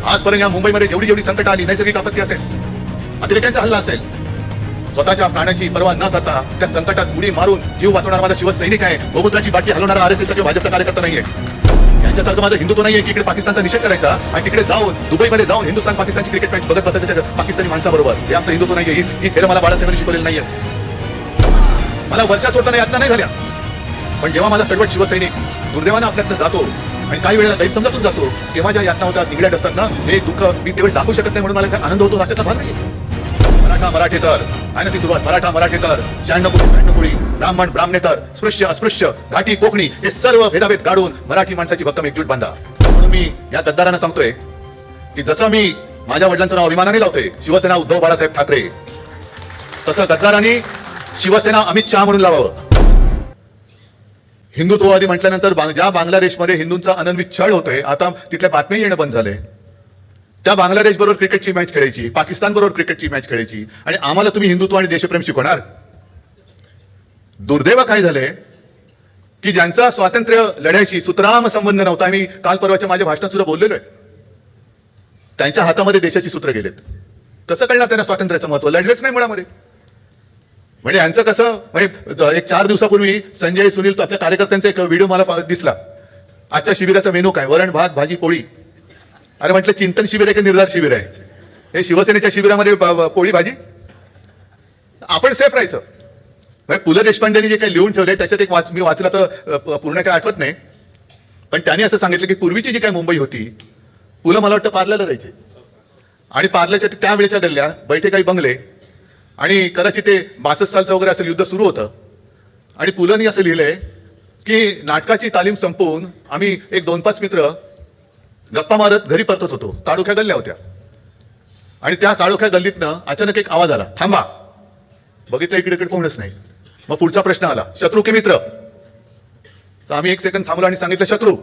आजपर्यंत या मुंबईमध्ये जेवढी जेवढी संकट आली, नैसर्गिक आपत्ती असेल, अतिरेक्यांचा हल्ला असेल, स्वतःच्या प्राणाची पर्वा न करता त्या संकटात उडी मारून जीव वाचवणारा माझा शिवसैनिक आहे. गोमुद्राची बाटली हलवणारा आरएसएस किंवा भाजपचा कार्यकर्ता नाहीये. यांच्यासारखं माझं हिंदुत्व नाहीये की इकडे पाकिस्तानचा निषेध करायचा आणि तिकडे जाऊन दुबईमध्ये जाऊन हिंदुस्थान पाकिस्तानची क्रिकेट मॅच बघत बसायचं पाकिस्तानी माणसाबरोबर. हे आमचं हिंदुत्व नाहीये. ही खेळ मला बाळासाहेबांनी शिकवलेलं नाहीये. मला वर्षा सोडताना यातना नाही झाल्या, पण जेव्हा माझा कडवट शिवसैनिक दुर्दैवानं आपल्यातनं जातो आणि काही वेळेला गैरसमजातून जातो, तेव्हा ज्या यातना होतात, निगड्यात असतात ना, हे दुःख मी तेवढे दाखवू शकत नाही. म्हणून मला काय आनंद होतो अशातला भाग नाही. मराठा मराठेतर आहे ना ती सुरुवात. मराठा मराठेतर, 96 कुळी, ब्राह्मण ब्राह्मणेतर, स्पृश्य अस्पृश्य, घाटी कोकणी, हे सर्व भेदाभेद काढून मराठी माणसाची भक्कम एकजूट बांधा. म्हणून मी या गद्दारांना सांगतोय की जसं मी माझ्या वडिलांचं नाव अभिमानाने लावतोय शिवसेना उद्धव बाळासाहेब ठाकरे, तसं गद्दारांनी शिवसेना अमित शहा म्हणून लावावं. हिंदुत्ववादी म्हटल्यानंतर ज्या बांगलादेशमध्ये हिंदूंचा अनन्वित छळ होतोय, आता तिथल्या बातम्या येणं बंद झालंय. त्या बांगलादेश बरोबर क्रिकेटची मॅच खेळायची, पाकिस्तान बरोबर क्रिकेटची मॅच खेळायची आणि आम्हाला तुम्ही हिंदुत्व आणि देशप्रेम शिकवणार. दुर्दैव काय झालंय की ज्यांचा स्वातंत्र्य लढ्याशी सुतराम संबंध नव्हता, मी काल परवाच्या माझ्या भाषणात सुद्धा बोललेलो आहे, त्यांच्या हातामध्ये देशाची सूत्र गेलेत. कसं कळणार त्यांना स्वातंत्र्याचं महत्व? लढलेच नाही मुळामध्ये. म्हणजे यांचं कसं, म्हणजे एक 4 दिवसापूर्वी संजय सुनील आपल्या कार्यकर्त्यांचा एक व्हिडिओ मला दिसला. आजच्या शिबिराचा मेनू काय? वरण भात भाजी पोळी. अरे म्हटलं चिंतन शिबिर आहे की निर्धार शिबिर आहे? हे शिवसेनेच्या शिबिरामध्ये पोळी भाजी. आपण सेफ राहायचं. पु ल देशपांडेंनी जे काही लिहून ठेवलंय त्याच्यात एक मी वाचला तर पूर्ण काय आठवत नाही, पण त्यांनी असं सांगितलं की पूर्वीची जी काही मुंबई होती, पुलं मला वाटतं पार्ल्याला राहायचे आणि पार्ल्याच्या त्यावेळेच्या गल्ल्या बैठे काही बंगले आणि कदाचित ते 62 सालचं वगैरे असेल युद्ध सुरू होतं आणि पुलंनी असं लिहिलंय की नाटकाची तालीम संपवून आम्ही एक 2-5 मित्र गप्पा मारत घरी परतत होतो. काळोख्या गल्ल्या होत्या आणि त्या काळोख्या गल्लीतनं अचानक एक आवाज आला, थांबा. बघितलं इकडे कोणच नाही. मग पुढचा प्रश्न आला, शत्रू की मित्र? तर आम्ही 1 सेकंद थांबलो आणि सांगितलं शत्रू.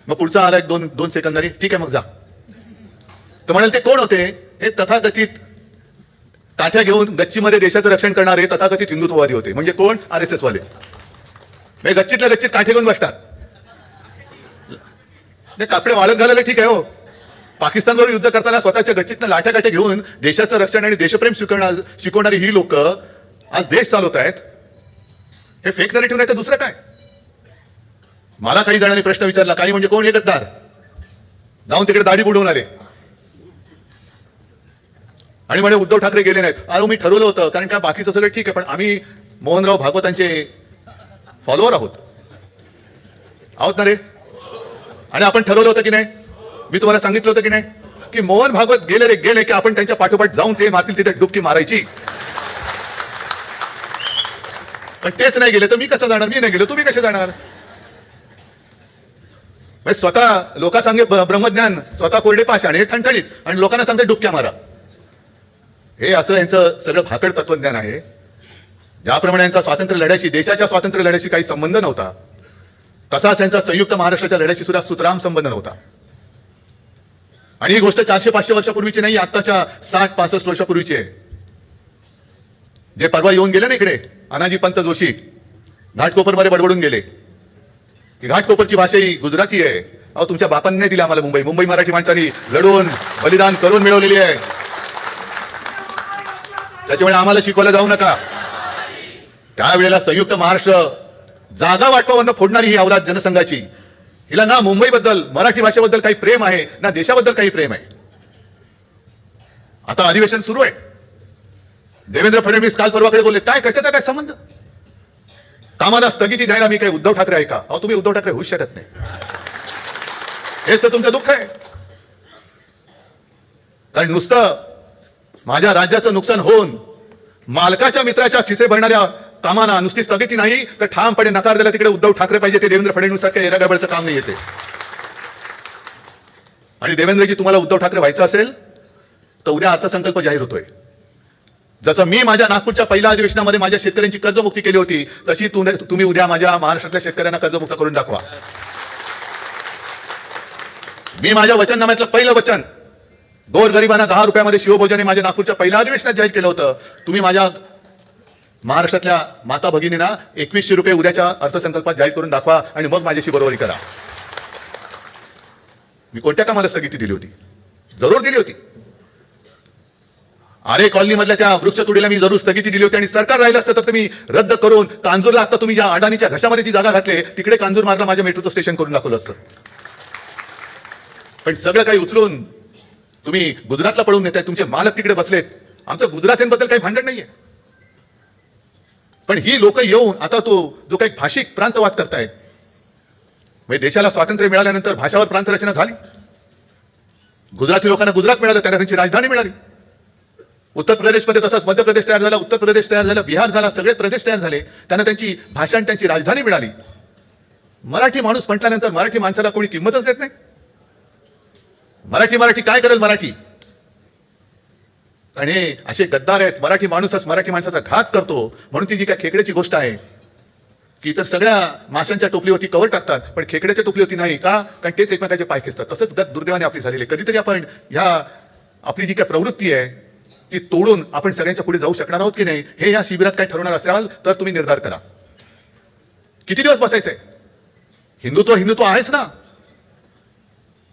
मग पुढचा आला एक 2 सेकंदांनी, ठीक आहे मग जा. तर म्हणाल ते कोण होते? हे तथाकथित काठ्या घेऊन गच्चीमध्ये देशाचं रक्षण करणारे तथाकथित हिंदुत्ववादी होते. म्हणजे कोण? आरएसएस वाले. म्हणजे गच्चीतल्या गच्चीत काठे घेऊन बसतात. कापडे वाळत घालायला ठीक आहे हो. पाकिस्तानबरोबर युद्ध करताना स्वतःच्या गच्चीतनं लाठ्या काठ्या घेऊन देशाचं रक्षण आणि देशप्रेम शिकवणारी ही लोक आज देश चालवत आहेत. हे फेक नरेटिव्ह नाही तर दुसरं काय? मला काही जणांनी प्रश्न विचारला, काही म्हणजे कोण हे गद्दार? जाऊन तिकडे दाढी बुडवून आले आणि म्हणे उद्धव ठाकरे गेले नाहीत. अरे मी ठरवलं होतं, कारण काय बाकीचं सगळं ठीक आहे, पण आम्ही मोहनराव भागवतांचे फॉलोअर आहोत ना रे. आणि आपण ठरवलं होतं की नाही? मी तुम्हाला सांगितलं होतं की नाही की मोहन भागवत गेले की आपण त्यांच्या पाठोपाठ जाऊन ते मारतील तिथे डुबकी मारायची. पण तेच नाही गेले तर मी कसं जाणार? मी नाही गेलो, तुम्ही कसे जाणार? स्वतः लोक सांगे ब्रह्मज्ञान, स्वतः कोरडे पाषाण, हे ठणठणीत, आणि लोकांना सांगते डुबक्या मारा. हे असं यांचं सगळं भाकड तत्वज्ञान आहे. ज्याप्रमाणे यांचा स्वातंत्र्य लढ्याशी, देशाच्या स्वातंत्र्य लढ्याशी काही संबंध नव्हता, तसाच यांचा संयुक्त महाराष्ट्राच्या लढ्याशी सुद्धा सुतराम संबंध नव्हता. आणि ही गोष्ट 400-500 वर्षापूर्वीची नाही, आताच्या 60-65 वर्षापूर्वीची आहे. जे परवा येऊन गेले ना इकडे, अनाजी पंत जोशी घाटकोपरमध्ये बडबडून गेले की घाटकोपरची भाषा ही गुजराती आहे. अहो तुमच्या बापांनी नाही दिली आम्हाला मुंबई मराठी माणसांनी लढून बलिदान करून मिळवलेली आहे. त्याच्यामुळे आम्हाला शिकवलं जाऊ नका. त्यावेळेला संयुक्त महाराष्ट्र जागा वाटपावरनं फोडणारी ही अवलाद जनसंघाची, हिला ना मुंबईबद्दल, मराठी भाषेबद्दल काही प्रेम आहे, ना देशाबद्दल काही प्रेम आहे. आता अधिवेशन सुरू आहे. देवेंद्र फडणवीस काल परवाकडे बोलले, काय कशाचा काय संबंध? कामाला स्थगिती द्यायला मी काय उद्धव ठाकरे आहे का? अहो तुम्ही उद्धव ठाकरे होऊ शकत नाही. हेच तर तुमचं दुःख आहे. कारण नुसतं माझ्या राज्याचं नुकसान होऊन मालकाच्या मित्राच्या खिसे भरणाऱ्या कामांना नुसती स्थगिती नाही तर ठामपणे नकार दिला तिकडे उद्धव ठाकरे पाहिजे. ते देवेंद्र फडणवीस सारख्या एरागबळचं काम नाही येते. आणि देवेंद्रजी तुम्हाला उद्धव ठाकरे व्हायचं असेल तर उद्या अर्थसंकल्प जाहीर होतोय. जसं मी माझ्या नागपूरच्या पहिल्या अधिवेशनामध्ये माझ्या शेतकऱ्यांची कर्जमुक्ती केली होती, तशी तुम्ही उद्या माझ्या महाराष्ट्रातल्या शेतकऱ्यांना कर्जमुक्त करून दाखवा. मी माझ्या वचननाम्यातलं पहिलं वचन गोरगरिबांना 10 रुपयामध्ये शिवभोजन हे माझ्या नागपूरच्या पहिल्या अधिवेशनात जाहीर केलं होतं. तुम्ही माझ्या महाराष्ट्रातल्या माता भगिनींना 2100 रुपये उद्याच्या अर्थसंकल्पात जाहीर करून दाखवा आणि मग माझ्याशी बरोबरी करा. मी कोणत्या कामाला स्थगिती दिली होती? जरूर दिली होती. आरे कॉलनी मधल्या त्या वृक्षतोडीला मी जरूर स्थगिती दिली होती आणि सरकार राहिलं असतं तर तुम्ही रद्द करून कांजूरला आता तुम्ही ज्या अडाणीच्या घशामध्ये जी जागा घातली तिकडे कांजूर मार्गला माझ्या मेट्रोचं स्टेशन करून दाखवलं असतं. पण सगळं काही उचलून तुम्ही गुजरातला पळून नेताय. तुमचे मालक तिकडे बसलेत. आमचं गुजरात्यांबद्दल काही भांडण नाहीये. पण ही लोक येऊन आता तो जो काही भाषिक प्रांतवाद करतायत, म्हणजे देशाला स्वातंत्र्य मिळाल्यानंतर भाषावर प्रांत रचना झाली. गुजराती लोकांना गुजरात मिळालं, त्यांना त्यांची राजधानी मिळाली. उत्तर प्रदेशमध्ये तसंच मध्य प्रदेश तयार झाला, उत्तर प्रदेश तयार झाला, बिहार झाला, सगळे प्रदेश तयार झाले. त्यांना त्यांची भाषा आणि त्यांची राजधानी मिळाली. मराठी माणूस म्हटल्यानंतर मराठी माणसाला कोणी किंमतच देत नाही. मराठी काय करेल मराठी? आणि हे असे गद्दार आहेत. मराठी माणूसच मराठी माणसाचा घात करतो. म्हणून ती जी काय खेकड्याची गोष्ट आहे की इतर सगळ्या माशांच्या टोपलीवरती कवर टाकतात पण खेकड्याच्या टोपलीवरती नाही का? कारण तेच एकमेकांचे पाय खेचतात. तसंच गत दुर्दैवाने आपली झालेली. कधीतरी आपण ह्या आपली जी काय प्रवृत्ती आहे ती तोडून आपण सगळ्यांच्या पुढे जाऊ शकणार आहोत की नाही हे या शिबिरात काय ठरवणार असाल तर तुम्ही निर्धार करा. किती दिवस बसायचंय? हिंदुत्व आहेच ना.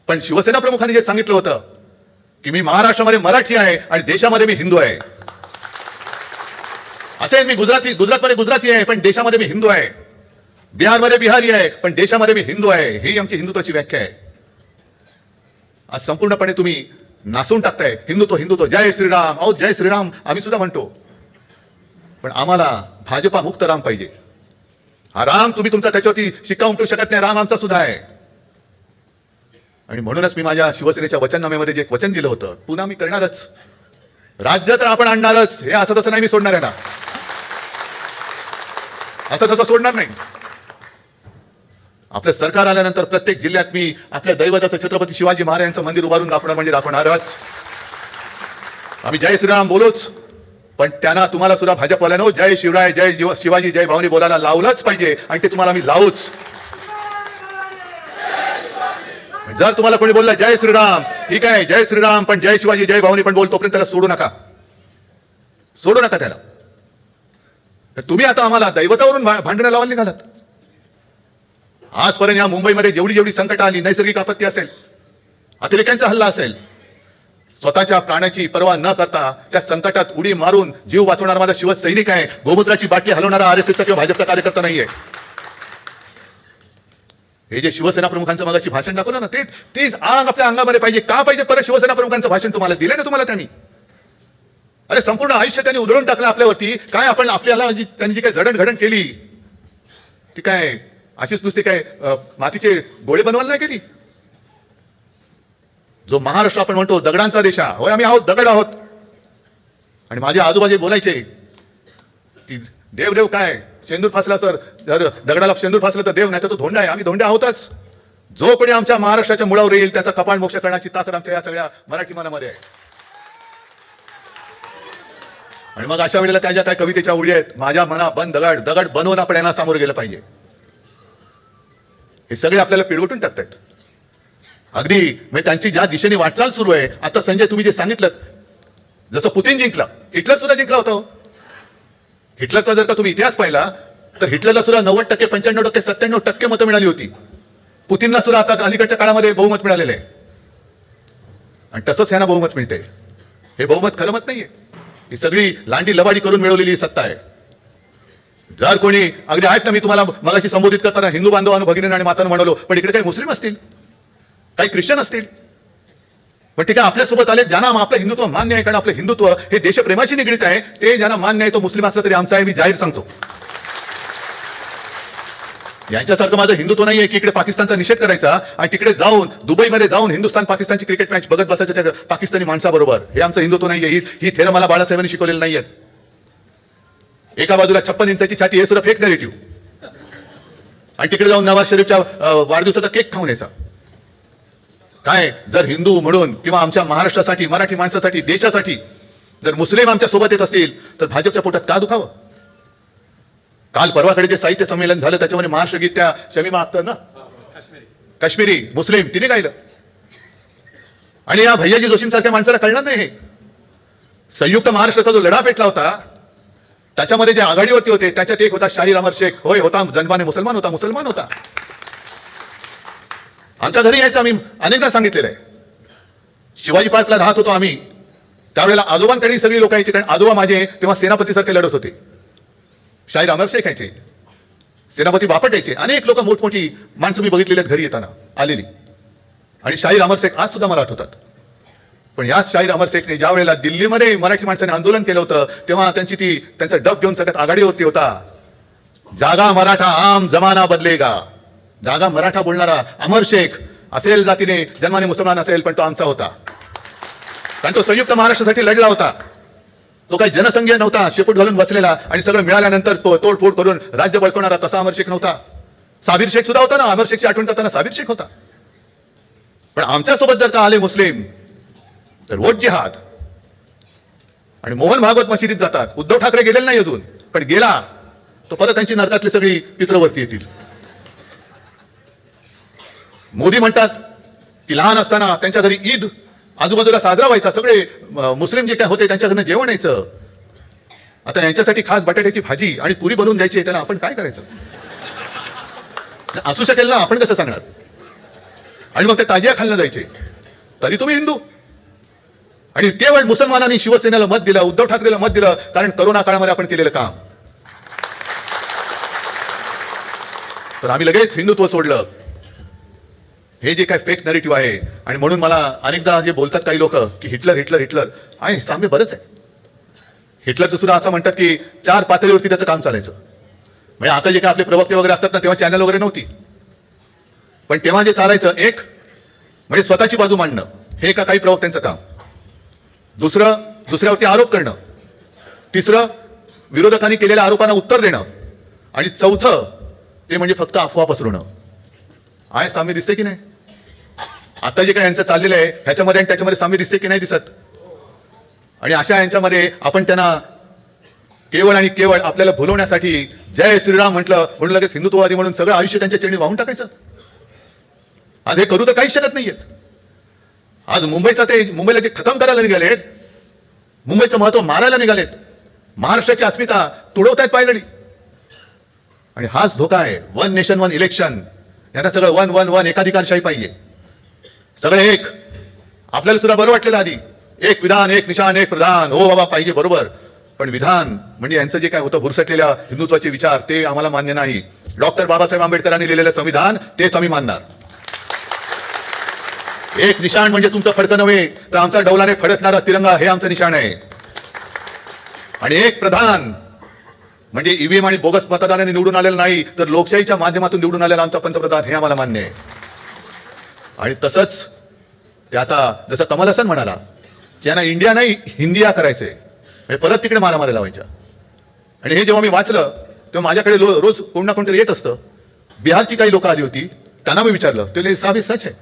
पण शिवसेना प्रमुखांनी जे सांगितलं होतं की मी महाराष्ट्रामध्ये मराठी आहे आणि देशामध्ये मी हिंदू आहे. असे मी गुजरातमध्ये गुजराती आहे पण देशामध्ये मी हिंदू आहे. बिहारमध्ये बिहारी आहे पण देशामध्ये मी हिंदू आहे. ही आमची हिंदुत्वाची व्याख्या आहे. आज संपूर्णपणे तुम्ही नासून टाकताय हिंदुत्व. जय श्रीराम. अहो जय श्रीराम आम्ही सुद्धा म्हणतो, पण आम्हाला भाजपा मुक्त राम पाहिजे. हा राम तुम्ही तुमचा त्याच्यावरती शिक्का उमटू शकत नाही. राम आमचा सुद्धा आहे. आणि म्हणूनच मी माझ्या शिवसेनेच्या वचननाम्यामध्ये जे वचन दिलं होतं पुन्हा मी करणारच. राज्य तर आपण आणणारच. हे असं तसं नाही मी सोडणार आहे ना. असं तसं सोडणार नाही. आपलं सरकार आल्यानंतर प्रत्येक जिल्ह्यात मी आपल्या दैवताचं छत्रपती शिवाजी महाराजांचं मंदिर उभारून दाखवणार म्हणजे दाखवणारच. आम्ही जय श्रीराम बोलूच, पण त्यांना तुम्हाला सुद्धा भाजपवाल्यानो जय शिवराय, जय शिवाजी, जय भावनी बोलायला लावलंच पाहिजे आणि ते तुम्हाला आम्ही लावूच. जर तुम्हाला कोणी बोलला जय श्रीराम ठीक आहे, जय श्रीराम पण जय शिवाजी जय भावनी पण बोल, तोपर्यंत त्याला सोडू नका त्याला. तर तुम्ही आता आम्हाला दैवतावरून भांडणं लावायला निघालात. आजपर्यंत या मुंबईमध्ये जेवढी संकट आली, नैसर्गिक आपत्ती असेल, अतिरेक्यांचा हल्ला असेल, स्वतःच्या प्राणाची पर्वा न करता त्या संकटात उडी मारून जीव वाचवणारा माझा शिवसैनिक आहे. गोमूत्राची बाटली हलवणारा आरएसएसचा किंवा भाजपचा कार्यकर्ता नाहीये. हे जे शिवसेना प्रमुखांचं मगाशी भाषण दाखवलं ना तेच आंग आपल्या अंगामध्ये पाहिजे. का पाहिजे परत शिवसेना प्रमुखांचं भाषण? तुम्हाला दिलं ना तुम्हाला त्यांनी. अरे संपूर्ण आयुष्य त्यांनी उधळून टाकलं आपल्यावरती. काय आपण आपल्याला त्यांनी जी काय जडणघडण केली ती काय अशीच नुसती काय मातीचे गोळे बनवायला नाही केली. जो महाराष्ट्र आपण म्हणतो दगडांचा देश आहे. होय आम्ही आहोत, दगड आहोत. आणि माझे आजोबाजे बोलायचे की देव काय शेंदूर फासला तर दगडाला शेंदूर फासलं तर देव, नाही तर तो धोंडा आहे. आम्ही धोंडे आहोतच. जो कोणी आमच्या महाराष्ट्राच्या मुळावर येईल त्याचा कपाळ मोक्ष करण्याची ताकद आमच्या या सगळ्या मराठी मनामध्ये आहे. आणि मग अशा वेळेला त्या ज्या काही कवितेच्या ओळी आहेत, माझ्या मना बंद दगड बनवून आपण यांना सामोरं गेलं पाहिजे. हे सगळे आपल्याला पिळवटून टाकतायत. अगदी म्हणजे त्यांची ज्या दिशेने वाटचाल सुरू आहे. आता संजय तुम्ही जे सांगितलं, जसं पुतीन जिंकला, हिटलर सुद्धा जिंकला होता. हिटलरचा जर का तुम्ही इतिहास पाहिला तर हिटलरला सुद्धा 90%, 95%, 97% मतं मिळाली होती. पुतीनला सुद्धा आता अलीकडच्या काळामध्ये बहुमत मिळालेलं आहे. आणि तसंच ह्यांना बहुमत मिळते. हे बहुमत खरं मत नाहीये. ही सगळी लांडी लबाडी करून मिळवलेली सत्ता आहे. जर कोणी अगदी आहेत ना, मी तुम्हाला मगाशी संबोधित करताना हिंदू बांधवांनो, भगिनी आणि मातांनो म्हणालो, पण इकडे काही मुस्लिम असतील, काही ख्रिश्चन असतील, पण ठीक आहे आपल्यासोबत आले ज्यांना आपलं हिंदुत्व मान्य आहे. कारण आपलं हिंदुत्व हे देशप्रेमाशी निगडीत आहे. ते ज्यांना मान्य आहे, तो मुस्लिम असला तरी आमचा आहे, मी जाहीर सांगतो. यांच्यासारखं माझं हिंदुत्व नाहीये की इकडे पाकिस्तानचा निषेध करायचा आणि तिकडे जाऊन दुबईमध्ये जाऊन हिंदुस्थान पाकिस्तानची क्रिकेट मॅच बघत बसायचं त्या पाकिस्तानी माणसाबरोबर. हे आमचं हिंदुत्व नाहीये. ही थेरं मला बाळासाहेबांनी शिकवलेलं नाहीये. एका बाजूला 56 इंचाची छाती हे सुद्धा फेक नॅरेटिव्ह, आणि तिकडे जाऊन नवाज शरीफच्या वाढदिवसाचा केक खाऊन यायचा. काय जर हिंदू म्हणून किंवा आमच्या महाराष्ट्रासाठी, मराठी माणसासाठी, देशासाठी जर मुस्लिम आमच्या सोबत येत असतील तर भाजपच्या पोटात का दुखावं? काल परवाकडे जे साहित्य संमेलन झालं त्याच्यामध्ये महाराष्ट्र गीत त्या शमीमा अख्तर ना, काश्मीरी मुस्लिम, तिने गायलं. आणि या भैयाजी जोशींसारख्या माणसाला कळणार नाही. हे संयुक्त महाराष्ट्राचा जो लढा पेटला होता त्याच्यामध्ये जे आघाडीवरती होते त्याच्यात एक होता शाहीर अमर शेख. होय होता, जन्माने मुसलमान होता. आमच्या घरी यायचं आम्ही अनेकदा सांगितलेलं आहे. शिवाजी पार्कला राहत होतो आम्ही, त्यावेळेला आजोबांकडे सगळी लोक यायची, कारण आजोबा माझे तेव्हा सेनापतीसारखे लढत होते. शाहीर अमरशेख यायचे, सेनापती बापट यायचे, अनेक लोक मोठमोठी माणसं मी बघितलेली घरी येताना आलेली. आणि शाहीर अमरशेख आज सुद्धा मला आठवतात. पण याच शाहीर अमरशेखने ज्या वेळेला दिल्लीमध्ये मराठी माणसाने आंदोलन केलं होतं, तेव्हा त्यांचा डब घेऊन सगळ्यात आघाडीवरती होता. जागा मराठा आम जमाना बदलेगा. जागा मराठा बोलणारा अमरशेख असेल जातीने, जन्माने मुसलमान असेल, पण तो आमचा होता. कारण तो संयुक्त महाराष्ट्रासाठी लढला होता. तो काही जनसंघीय नव्हता, शेपूट घालून बसलेला आणि सगळं मिळाल्यानंतर तो तोडफोड करून राज्य बळकवणारा तसा अमरशेख नव्हता. साबीर शेख सुद्धा होता ना, अमरशेखची आठवण करताना साबीर शेख होता. पण आमच्यासोबत जर का आले मुस्लिम तर वोट जिहाद. आणि मोहन भागवत मशिदीत जातात. उद्धव ठाकरे गेलेले नाही अजून, पण गेला तो परत त्यांची नरकातली सगळी पित्रवरती येतील. मोदी म्हणतात की लहान असताना त्यांच्या घरी ईद आजूबाजूला साजरा व्हायचा, सगळे मुस्लिम जे काय होते त्यांच्या घरनं जेवण यायचं. आता यांच्यासाठी खास बटाट्याची भाजी आणि पुरी बनवून द्यायची, त्याला आपण काय करायचं? असू शकेल ना, आपण कसं सांगणार? आणि मग ते ताजिया खाल्लं जायचे, तरी तुम्ही हिंदू. आणि केवळ मुसलमानांनी शिवसेनेला मत दिलं, उद्धव ठाकरेला मत दिलं, कारण करोना काळामध्ये आपण केलेलं काम. तर आम्ही लगेच हिंदुत्व सोडलं. हे जे काय फेक नरेटिव्ह आहे. आणि म्हणून मला अनेकदा जे बोलतात काही लोक की हिटलर हिटलर हिटलर आहे, साम्य बरंच आहे. हिटलरचं सुद्धा असं म्हणतात की 4 पातळीवरती त्याचं काम चालायचं. म्हणजे आता जे काय आपले प्रवक्ते वगैरे असतात ना, तेव्हा चॅनल वगैरे नव्हती, पण तेव्हा जे चालायचं, एक म्हणजे स्वतःची बाजू मांडणं, हे का काही प्रवक्त्यांचं काम. दुसरं, दुसऱ्यावरती आरोप करणं. तिसरं, विरोधकांनी केलेल्या आरोपांना उत्तर देणं. आणि चौथं, ते म्हणजे फक्त अफवा पसरवणं. आहे साम्य दिसते की नाही? आता जे काय यांचं चाललेलं आहे ह्याच्यामध्ये आणि त्याच्यामध्ये साम्य दिसते की नाही दिसत? आणि अशा यांच्यामध्ये आपण त्यांना केवळ आणि केवळ आपल्याला भुलवण्यासाठी जय श्रीराम म्हटलं म्हणून लगेच हिंदुत्ववादी म्हणून सगळं आयुष्य त्यांच्या चरणी वाहून टाकायचं. आज हे करू तर काहीच शकत नाहीये. आज मुंबईला जे खतम करायला निघालेत, मुंबईचं महत्व मारायला निघालेत, महाराष्ट्राची अस्मिता तुडवतायत पायदळी. आणि हाच धोका आहे. 1 नेशन 1 इलेक्शन. यांना सगळं 1 1 1 एकाधिकारशाही पाहिजे. सगळं एक. आपल्याला सुद्धा बरं वाटलेलं आधी, एक विधान एक निशान एक प्रधान. हो बाबा पाहिजे, बरोबर. पण विधान म्हणजे यांचं जे काय होतं भुरसटलेल्या हिंदुत्वाचे विचार, ते आम्हाला मान्य नाही. डॉक्टर बाबासाहेब आंबेडकरांनी लिहिलेलं संविधान तेच आम्ही मानणार. एक निशाण म्हणजे तुमचं फडकं नव्हे, तर आमचा डौलाने फडकणारा तिरंगा, हे आमचं निशाण आहे. आणि एक प्रधान म्हणजे ईव्हीएम आणि बोगस मतदाराने निवडून आलेलं नाही, तर लोकशाहीच्या माध्यमातून निवडून आलेला आमचा पंतप्रधान, हे आम्हाला मान्य आहे. आणि तसंच ते आता जसं कमल हसन म्हणाला की यांना इंडिया नाही हिंदिया करायचंय, म्हणजे परत तिकडे मारामारी लावायच्या. आणि हे जेव्हा मी वाचलं तेव्हा माझ्याकडे रोज कोण ना कोणतरी येत असतं. बिहारची काही लोक आली होती, त्यांना मी विचारलं, ते साबी सच आहे.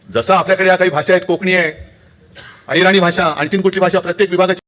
जसं आपल्याकडे या काही भाषा आहेत, कोकणी आहे, अहिराणी भाषा, आणखीन कुठली भाषा, प्रत्येक विभागाची